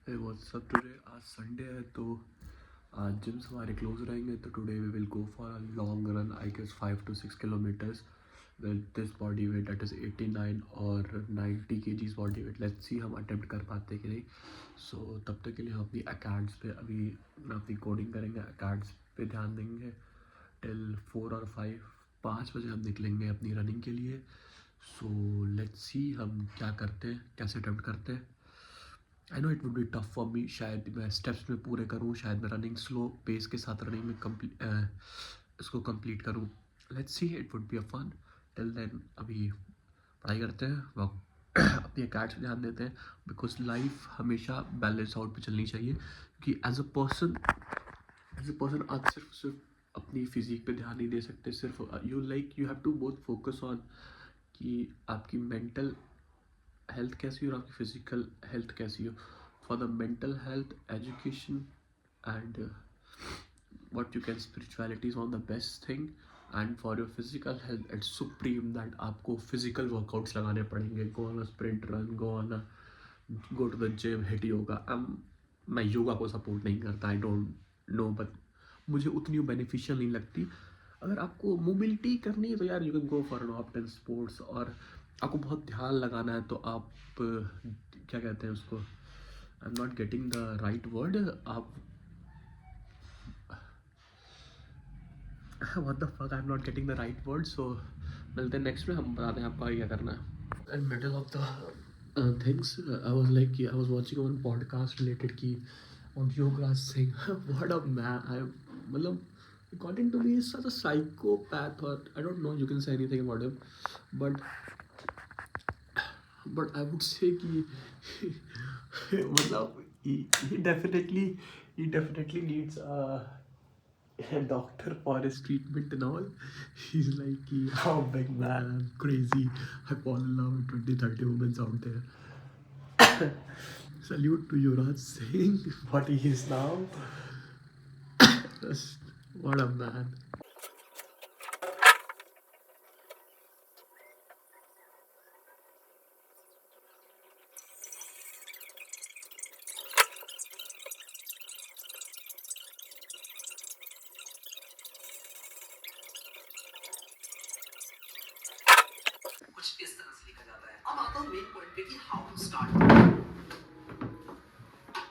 Hey, what's up today? आज Sunday है तो आज जिम्स हमारे क्लोज रहेंगे तो today we will go for a long run I guess 5 to 6 kilometers with this body weight that is 89 और 90 kgs body weight. Let's see हम attempt कर पाते हैं कि नहीं। सो तब तक के लिए हम अपनी अकेड्स पे अभी अपनी कोडिंग करेंगे, अकेड्स पे ध्यान देंगे टिल 4 और 5 बजे हम निकलेंगे अपनी रनिंग के लिए। सो लेट्स सी हम क्या करते हैं, कैसे अटेम्प्ट करते हैं। I know it would be tough for me, शायद मैं स्टेप्स में पूरे करूँ, शायद मैं रनिंग स्लो पेस के साथ रनिंग में इसको कंप्लीट करूँ। Let's see, it would be a fun. Till then अभी पढ़ाई करते हैं, वह अपनी अकेडमी पे ध्यान देते हैं बिकॉज लाइफ हमेशा बैलेंस आउट पे चलनी चाहिए। क्योंकि एज अ पर्सन आप सिर्फ सिर्फ अपनी फिजिक पे ध्यान नहीं दे सकते। सिर्फ you have to both focus on कि आपकी मेंटल हेल्थ कैसी हो और आपकी फिजिकल हेल्थ कैसी हो। For the mental health education and what you can spirituality is one of the best thing, and for your physical health it's supreme that आपको physical workouts लगाने पड़ेंगे। go on a sprint run, go to the gym, hit yoga। मैं योगा को support नहीं करता, I don't know, but मुझे उतनी beneficial नहीं लगती। अगर आपको मोबिलिटी करनी है तो यार you can go for an option sports. और आपको बहुत ध्यान लगाना है तो आप क्या कहते हैं उसको, I am not getting the right word. आप what the fuck, I'm not getting the right word। so मिलते हैं नेक्स्ट में, हम बताते हैं आपको आगे क्या करना है। In middle of the things I was like I was watching one podcast related की on Yuvraj Singh। what a man, I मतलब according to me he's such a psychopath, or I don't know, you can say anything about him, but I would say कि मतलब he definitely needs a doctor for his treatment and all। He's like, oh big man, I'm crazy, I fall in love with 20-30 women out there। Salute to Yuvraj Singh, what he is now। Just, what a man। कुछ इस तरह से लिखा जाता है। अब आता हूँ मेन पॉइंट पे कि हाउ टू स्टार्ट।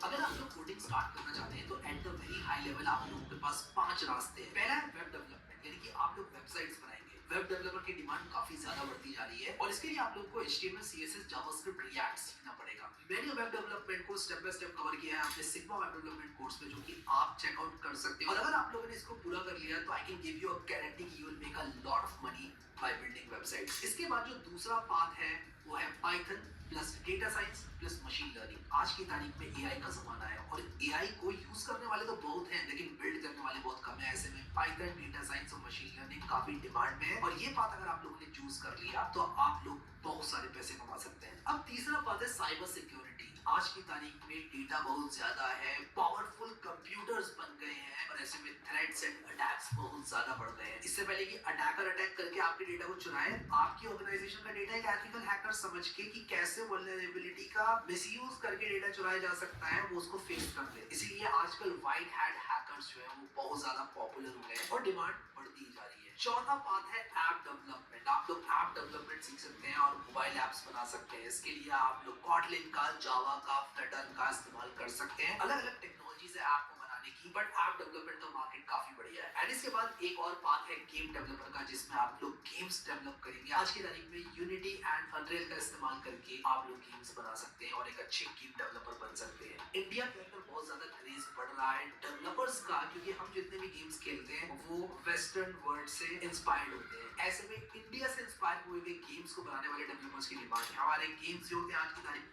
अगर आप लोग कोडिंग स्टार्ट करना चाहते हैं तो at the very high level आप लोगों के पास 5 रास्ते हैं। पहला है वेब डेवलपमेंट, यानी कि आप लोग वेबसाइट्स बनाएंगे। वेब डेवलपर की डिमांड काफी ज्यादा बढ़ती जा रही है और इसके लिए आप लोगों को HTML, CSS, जावास्क्रिप्ट, रिएक्ट सीखना पड़ेगा। मैंने वेब डेवलपमेंट को स्टेप बाय स्टेप कवर किया है अपने सिग्मा वेब डेवलपमेंट कोर्स में, जो कि आप चेकआउट कर सकते हो। और अगर आप लोगों ने इसको पूरा कर लिया तो I can give you a guarantee कि you will make a lot of money by building websites. इसके बाद जो दूसरा पाथ है वो है Python plus data science plus machine learning. आज की तारीख में AI का जमाना है और AI को यूज करने वाले तो बहुत हैं लेकिन बिल्ड करने वाले बहुत कम है। ऐसे में पाइथन, डेटा साइंस और मशीन लर्निंग काफी डिमांड में है और ये बात अगर आप लोगों ने चूज कर लिया तो आप लोग बहुत सारे पैसे कमा सकते हैं। अब तीसरा बात है साइबर सिक्योरिटी। आज की तारीख में डेटा बहुत ज्यादा है, पावरफुल कंप्यूटर्स बन गए हैं और ऐसे में थ्रेट्स एंड अटैक्स बहुत ज्यादा बढ़ गए हैं। इससे पहले कि अटैकर अटैक करके आपके डेटा को चुराए, आपकी ऑर्गेनाइजेशन का डेटा एक एथिकल हैकर समझ के कि कैसे वल्नरेबिलिटी का मिसयूज करके डेटा चुराया जा सकता है वो उसको फिक्स कर दे। इसीलिए आजकल व्हाइट हैट हैकर्स जो है वो बहुत ज्यादा पॉपुलर हो गए हैं और डिमांड बढ़ती जा रही है। चौथा बात है ऐप डेवलपमेंट। आप लोग ऐप डेवलपमेंट सीख सकते हैं और मोबाइल एप्स बना सकते हैं। इसके लिए आप लोग कॉटलिन का, जावा का, फ्लटर का इस्तेमाल कर सकते हैं। अलग अलग टेक्नोलॉजी से ऐप को बनाने की, बट ऐप डेवलपमेंट का मार्केट काफी बढ़िया है। एंड इसके बाद एक और पाथ है गेम डेवलपर का, जिसमें आप लोग गेम्स डेवलप करेंगे। आज की तारीख में यूनिटी एंड अनरियल का इस्तेमाल करके आप लोग गेम्स बना सकते हैं और एक अच्छे गेम डेवलपर बन सकते हैं। इंडिया के अंदर बहुत ज्यादा क्रेज बढ़ रहा है डेवलपर्स का, क्योंकि हम जितने भी गेम्स खेलते हैं वो वेस्टर्न वर्ल्ड से इंस्पायर्ड होते हैं। ऐसे में इंडिया से इंस्पायर हुए हुए गेम्स को बनाने वाले डेवलपर्स की डिमांड है। हमारे गेम्स जो होते हैं आज की तारीख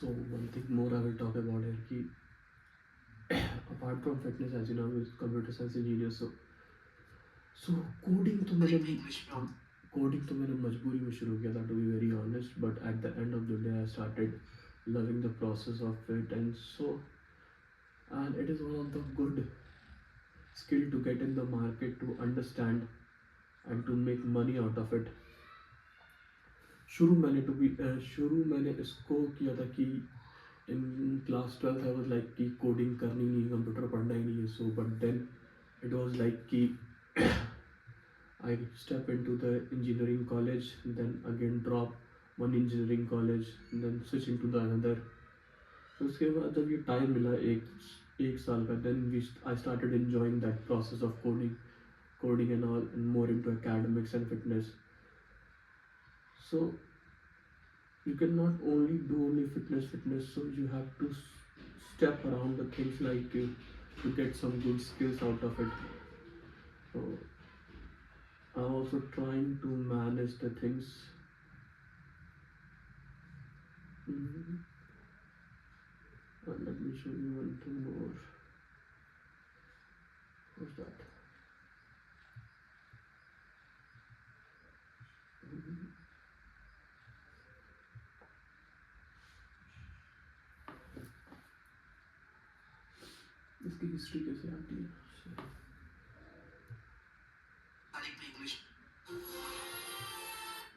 So one thing more I will talk about here कि apart from fitness, as you know, I'm a computer science engineer, so coding तो मैंने मजबूरी में शुरू किया था, to be very honest. But at the end of the day I started loving the process of it, and so and it is one of the good skill to get in the market, to understand and to make money out of it. शुरू मैंने इसको किया था कि in class 12th I was like कि coding करनी नहीं है, कंप्यूटर पढ़ना ही नहीं है, so but then it was like कि I step into the engineering college, then again drop one engineering college, then switch into the another. तो उसके बाद जब ये टाइम मिला एक साल का, then I started enjoying that process of coding and all, and more into academics and fitness. So you cannot only do only fitness, so you have to step around the things like to get some good skills out of it. So I'm also trying to manage the things. Mhm. Let me show you one thing more. What's that? Mhm. इसकी history कैसे आती है? तारीख में English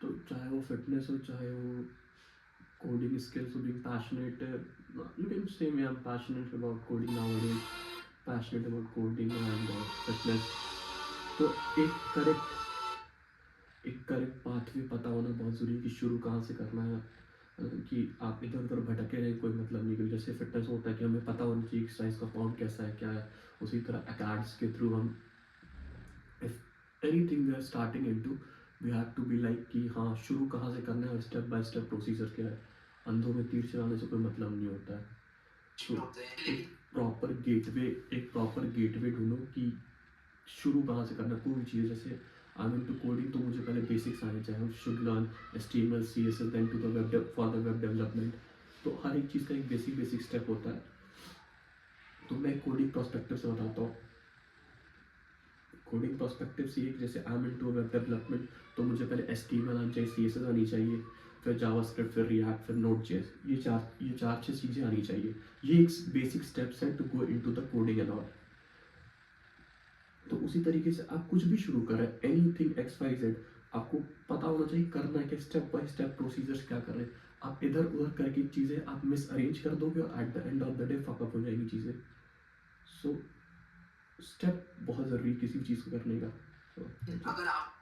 तो चाहे वो fitness हो, चाहे वो coding skills, or being passionate, you can say me, I'm passionate about coding nowadays, passionate about coding and fitness. तो एक करेक्ट पाथवे पता होना बहुत ज़रूरी है कि शुरू कहाँ से करना है, कि आप इधर उधर भटके रहे कोई मतलब नहीं, क्योंकि जैसे फिटनेस होता है कि हमें पता होना चाहिए एक्सरसाइज का फॉर्म कैसा है, क्या है, उसी तरह अकेड्स के थ्रू हम if anything we are starting into, we have to be like कि हाँ शुरू कहाँ से करना है और स्टेप बाय स्टेप प्रोसीजर क्या है। अंधों में तीर चलाने से कोई मतलब नहीं होता है। तो एक प्रॉपर गेटवे ढूंढो कि शुरू कहाँ से करना कोई भी चीज़। जैसे आई एम इनटू कोडिंग, तो मुझे पहले बेसिक्स आने चाहिए, should learn HTML CSS then to the web for the web development. तो हर एक चीज़ का एक बेसिक स्टेप होता है। तो मैं कोडिंग प्रोस्पेक्टिव से बताता हूँ। कोडिंग प्रोस्पेक्टिव से एक, जैसे I am into web development, तो मुझे पहले HTML आनी चाहिए, CSS आनी चाहिए, फिर जावास्क्रिप्ट, फिर रिएक्ट, फिर Node.js, ये चार छः चीज़ें आनी चाहिए। ये एक बेसिक स्टेप्स है to go into the coding and all. तो उसी तरीके से आप कुछ भी शुरू करें, एनीथिंग XYZ, आपको पता होना चाहिए करना है कि स्टेप बाय स्टेप प्रोसीजर्स क्या कर रहे हैं। आप इधर उधर करके चीज़ें आप मिस अरेंज कर दोगे और at the end of the day fuck up हो जाएगी चीज़ें। सो स्टेप बहुत ज़रूरी है किसी भी चीज़ को करने का। अगर आप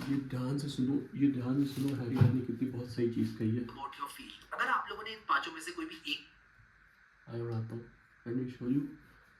ये ध्यान से सुनो, हैरी ने कितनी बहुत सही चीज़ कही है। अबाउट योर फील्ड, अगर आप लोगों ने इन पांचों में से कोई भी एक आई उड़ाता हूँ, एंड वी शो यू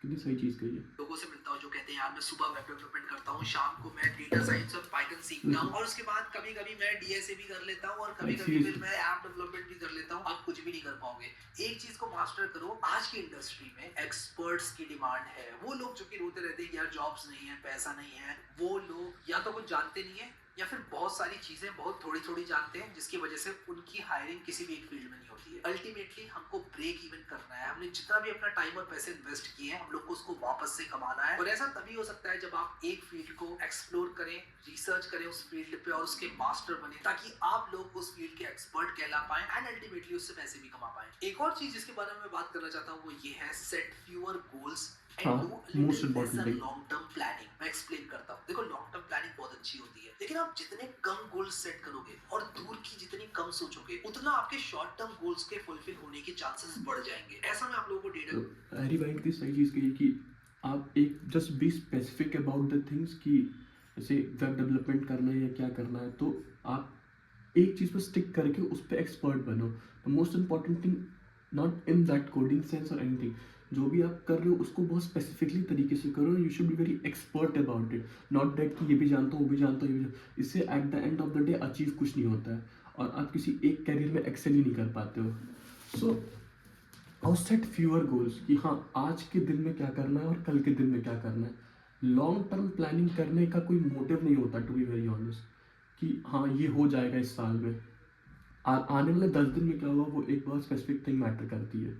कितनी सही चीज़ कही है। लोगों से मिलता हूँ जो कहते हैं यार मैं सुबह वेब डेवलपमेंट करता हूँ, शाम को मैं डेटा साइंस और पाइथन सीखता हूँ, और उसके बाद कभी कभी मैं DSA भी कर लेता हूँ, और कभी कभी फिर मैं ऐप डेवलपमेंट भी कर लेता हूँ। आप कुछ भी नहीं कर पाओगे। एक चीज को मास्टर करो। आज की इंडस्ट्री में एक्सपर्ट्स की डिमांड है। वो लोग जो कि रोते रहते हैं यार जॉब्स नहीं है, पैसा नहीं है, वो लोग या तो कुछ जानते नहीं है या फिर बहुत सारी चीजें बहुत थोड़ी थोड़ी जानते हैं, जिसकी वजह से उनकी हायरिंग किसी भी एक फील्ड में नहीं होती है। अल्टीमेटली हमको ब्रेक इवन करना है। हमने जितना भी अपना टाइम और पैसे इन्वेस्ट किए हैं, हम लोग को उसको वापस से कमाना है। और ऐसा तभी हो सकता है जब आप एक फील्ड को एक्सप्लोर करें, रिसर्च करें उस फील्ड पे और उसके मास्टर बने, ताकि आप लोग उस फील्ड के एक्सपर्ट कहला पाए एंड अल्टीमेटली उससे पैसे भी कमा पाए। एक और चीज जिसके बारे में मैं बात करना चाहता हूँ वो ये है, set fewer goals and do most important thing long term planning. मैं एक्सप्लेन करता हूँ। देखो लॉन्ग टर्म प्लानिंग बहुत अच्छी होती है, लेकिन आप जितने कम गोल्स सेट करोगे और दूर की जितनी कम सोचोगे, उतना आपके शॉर्ट टर्म गोल्स के फुलफिल होने के चांसेस बढ़ जाएंगे। ऐसा मैं आप लोगों को डेटा हैरी भाई की सही चीज़ कही कि आप एक just be specific about the things कि जैसे वेब डेवलपमेंट करना है या क्या करना है, तो आप एक चीज़ पर स्टिक करके उस पर एक्सपर्ट बनो। The most important thing not in that coding sense और एनीथिंग, जो भी आप कर रहे हो उसको बहुत स्पेसिफिकली तरीके से करो। You should be very expert about it, not that कि ये भी जानता हूँ वो भी जानता हूँ, ये भी जानता। इससे eight the end of the day achieve कुछ नहीं होता है और आप किसी एक कैरियर में एक्सेल ही नहीं कर पाते हो। सो और सेट फ्यूअर गोल्स कि हाँ आज के दिन में क्या करना है और कल के दिन में क्या करना है। लॉन्ग टर्म प्लानिंग करने का कोई मोटिव नहीं होता, टू बी वेरी ऑनेस्ट, कि हाँ ये हो जाएगा इस साल में। आने वाले 10 दिन में क्या होगा वो एक बहुत स्पेसिफिक थिंग मैटर करती है।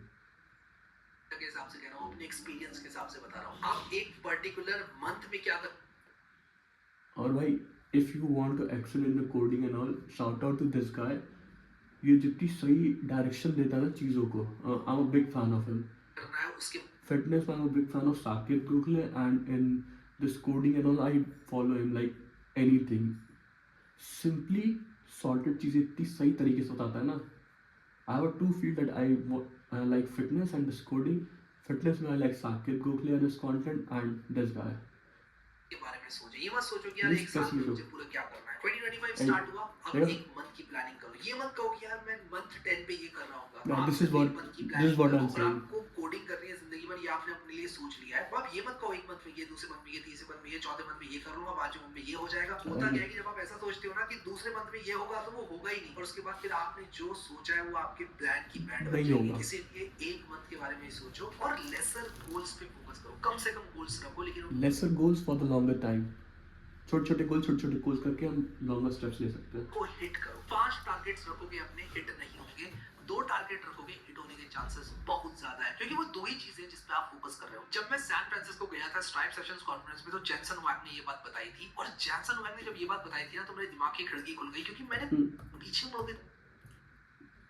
के हिसाब से कह रहा हूँ, अपने एक्सपीरियंस के हिसाब से बता रहा हूँ। आप एक पर्टिकुलर मंथ में क्या कर और भाई if you want to excel in the coding and all, shout out to this guy, ये जितनी सही डायरेक्शन देता है ना चीज़ों को, I am a big fan of him. करना है उसके Fitness, I'm a big fan of Sakib Gokhale, and in this coding and all, I follow him like anything. Simply sorted चीज़ें इतनी सही तरीके से बताता है ना. I have a two field that I like fitness and this coding. Fitness में I like Sakib Gokhale and his content and this guy. के बारे में सोचो, ये मत सोचो कि यार This एक साल में specific. मुझे पूरा क्या करना है. 2025 And- स्टार्ट हुआ, अब Yeah. एक मंथ की प्लानिंग करो. ये मत कहो कि यार मैं मंथ 10 पे ये कर रहा हूँ. Yeah, आप this is सिर्फ what- एक month की this is planning what करो I'm और saying. आपको कोडिंग करनी है जिंदगी भर, ये आपने अपने लिए सोच लिया है. अब आप ये मत कहो एक मंथ में ये, दूसरे मंथ में ये, तीसरे मंथ में ये, चौथे मंथ में ये कर लूंगा, पांचवें मंथ में ये हो जाएगा. होता क्या है कि जब आप ऐसा सोचते हो ना कि दूसरे मंथ में ये होगा तो वो होगा ही नहीं, और उसके बाद फिर आपने जो सोचा है वो आपके प्लान की बैंड बन नहीं जाएगी. होगा. इसीलिए एक मंथ के बारे में सोचो और लेसर गोल्स पे फोकस करो. कम से कम गोल्स रखो, लेकिन Lesser goals for the longer time. छोटे छोटे गोल्स करके हम लॉन्गर स्टेप्स ले सकते हैं. को हिट करो. 5 टारगेट्स रखोगे अपने, हिट नहीं होंगे. 2 टारगेट रखोगे, हिट होने के चांसेस बहुत ज्यादा है, क्योंकि वो दो ही चीजें हैं जिस पे आप फोकस कर रहे हो. जब मैं सैन फ्रांसिस्को गया था स्ट्राइप सेशंस कॉन्फ्रेंस में, तो जेनसन वांग ने ये बात बताई थी, और जेनसन वांग ने जब ये बात बताई थी ना, तो मेरे दिमाग की खिड़की खुल गई, क्योंकि मैंने पीछे मुड़ के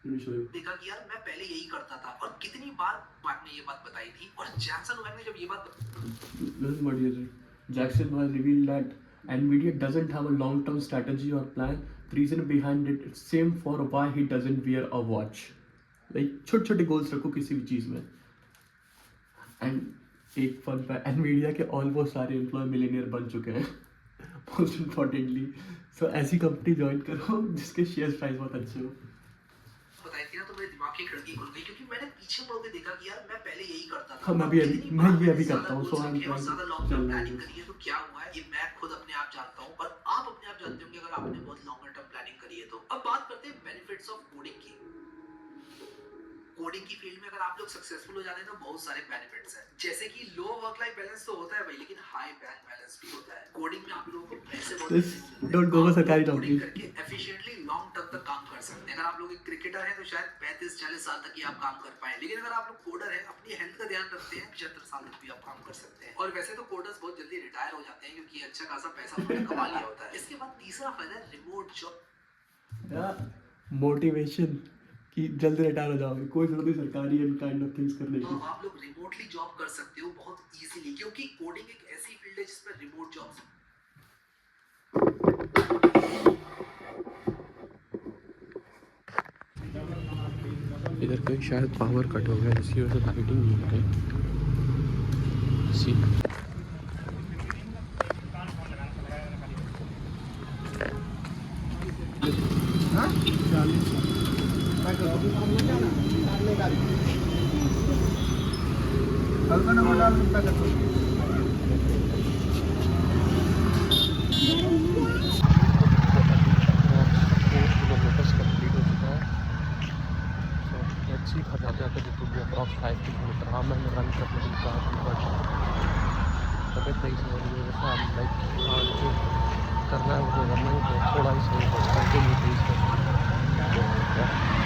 Let me show you. देखा कि यार मैं पहले यही करता था, और कितनी बार वांग ने ये बात बताई थी, और जेनसन वांग ने जब ये बात Listen what he said. Jackson has revealed that Nvidia doesn't have a long-term strategy or plan. The reason behind it is same for why he doesn't wear a watch. Like छोटे goals रखो किसी भी चीज़ में. And एक fun पे Nvidia के almost सारे employ millionaire बन चुके हैं. Most importantly, so ऐसी कंपनी ज्वाइन करो जिसके शेयर प्राइस बहुत अच्छे हो. बताई थी ना, तो मेरे दिमाग की खिड़की खुल गई, क्योंकि मैंने पीछे मुड़ के देखा कि यार मैं पहले यही करता था. हाँ, मैं और भी कितनी मैं बार ये अभी मैंने करता हूँ. ज्यादा So I'm goals रखे और trying ज्यादा to लॉन्ग टर्म चल प्लानिंग रहा करी है, तो क्या हुआ है ये मैं खुद अपने आप जानता हूँ, और आप अपने आप जानते होंगे अगर आपने बहुत लॉन्गर टर्म प्लानिंग करी है तो. अब बात करते हैं बेनिफिट्स ऑफ कोडिंग की. कोडिंग की फील्ड में अगर आप लोग सक्सेसफुल हो जाते हैं तो बहुत सारे बेनिफिट्स हैं, जैसे कि लो वर्क लाइफ बैलेंस तो होता है भाई, लेकिन हाई बैंक बैलेंस भी होता है. कोडिंग में आप लोगों को पैसे बहुत This अच्छे मिलते हैं. don't go for आप सरकारी लोग नौकरी. कोडिंग करके एफिशिएंटली लॉन्ग टर्म तक काम कर सकते हैं. अगर आप लोग एक क्रिकेटर हैं तो शायद 35-40 साल तक ही आप काम कर पाए, लेकिन अगर आप लोग कोडर हैं, अपनी हेल्थ का ध्यान रखते हैं, 75 साल तक भी आप काम कर सकते हैं. और वैसे तो कोडर्स बहुत जल्दी रिटायर हो जाते हैं, क्योंकि अच्छा खासा पैसा उन्होंने कमा लिया होता है. इसके बाद तीसरा फायदा है रिमोट जॉब. मोटिवेशन कि जल्दी रिटायर हो जाओगे, कोई जरूरत नहीं सरकारी एंड काइंड ऑफ थिंग्स करने तो की. आप लोग रिमोटली जॉब कर सकते हो बहुत इजीली, क्योंकि कोडिंग एक ऐसी फील्ड है जिसमें रिमोट जॉब्स इधर कहीं शायद पावर कट हो गया, इसी वजह से लाइटिंग नहीं हो गई. सी अप्रॉक्स 5 किलोमीटर. हाँ मैंने रन करने के लिए कहा था, बट तबियत नहीं सही हो रही है. वैसे हम लाइक जो करना है वो तो करना ही है, थोड़ा ही सही बस कंटिन्यू प्लीज कर.